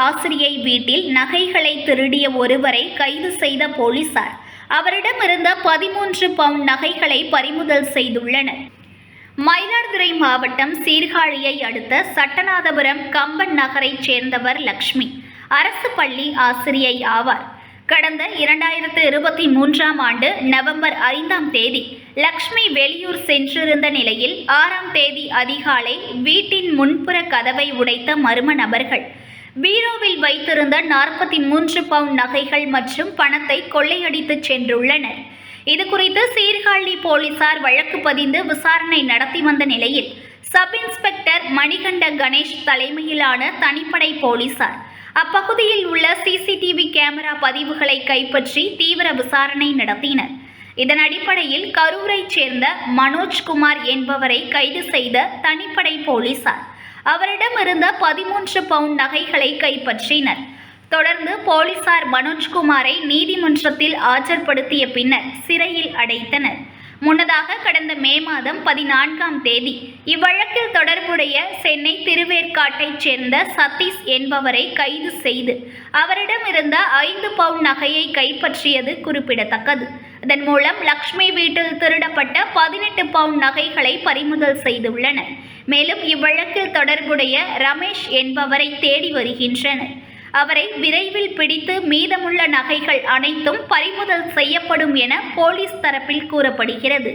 ஆசிரியை வீட்டில் நகைகளை திருடிய ஒருவரை கைது செய்த போலீசார் அவரிடமிருந்த 13 பவுன் நகைகளை பறிமுதல் செய்துள்ளனர். மயிலாடுதுறை மாவட்டம் சீர்காழியை அடுத்த சட்டநாதபுரம் கம்பன் நகரைச் சேர்ந்தவர் லட்சுமி அரசு பள்ளி ஆசிரியை ஆவார். கடந்த 2023ஆம் ஆண்டு நவம்பர் 5ஆம் தேதி லட்சுமி வெளியூர் சென்றிருந்த நிலையில் 6ஆம் தேதி அதிகாலை வீட்டின் முன்புற கதவை உடைத்த மர்ம நபர்கள் பீரோவில் வைத்திருந்த 43 பவுன் நகைகள் மற்றும் பணத்தை கொள்ளையடித்து சென்றுள்ளனர். இதுகுறித்து சீர்காழி போலீசார் வழக்கு பதிந்து விசாரணை நடத்தி வந்த நிலையில் சப் இன்ஸ்பெக்டர் மணிகண்ட கணேஷ் தலைமையிலான தனிப்படை போலீசார் அப்பகுதியில் உள்ள சிசிடிவி கேமரா பதிவுகளை கைப்பற்றி தீவிர விசாரணை நடத்தினர். இதன் அடிப்படையில் கரூரைச் சேர்ந்த மனோஜ்குமார் என்பவரை கைது செய்த தனிப்படை போலீசார் அவரிடமிருந்த 13 பவுன் நகைகளை கைப்பற்றினர். தொடர்ந்து போலீசார் மனோஜ்குமாரை நீதிமன்றத்தில் ஆஜர்படுத்திய பின்னர் சிறையில் அடைத்தனர். முன்னதாக கடந்த மே மாதம் 14ஆம் தேதி இவ்வழக்கில் தொடர்புடைய சென்னை திருவேற்காட்டைச் சேர்ந்த சதீஷ் என்பவரை கைது செய்து அவரிடமிருந்த 5 பவுன் நகையை கைப்பற்றியது குறிப்பிடத்தக்கது. இதன் மூலம் லட்சுமி வீட்டில் திருடப்பட்ட 18 பவுன் நகைகளை பறிமுதல் செய்துள்ளனர். மேலும் இவ்வழக்கில் தொடர்புடைய ரமேஷ் என்பவரை தேடி வருகின்றனர். அவரை விரைவில் பிடித்து மீதமுள்ள நகைகள் அனைத்தும் பறிமுதல் செய்யப்படும் என போலீஸ் தரப்பில் கூறப்படுகிறது.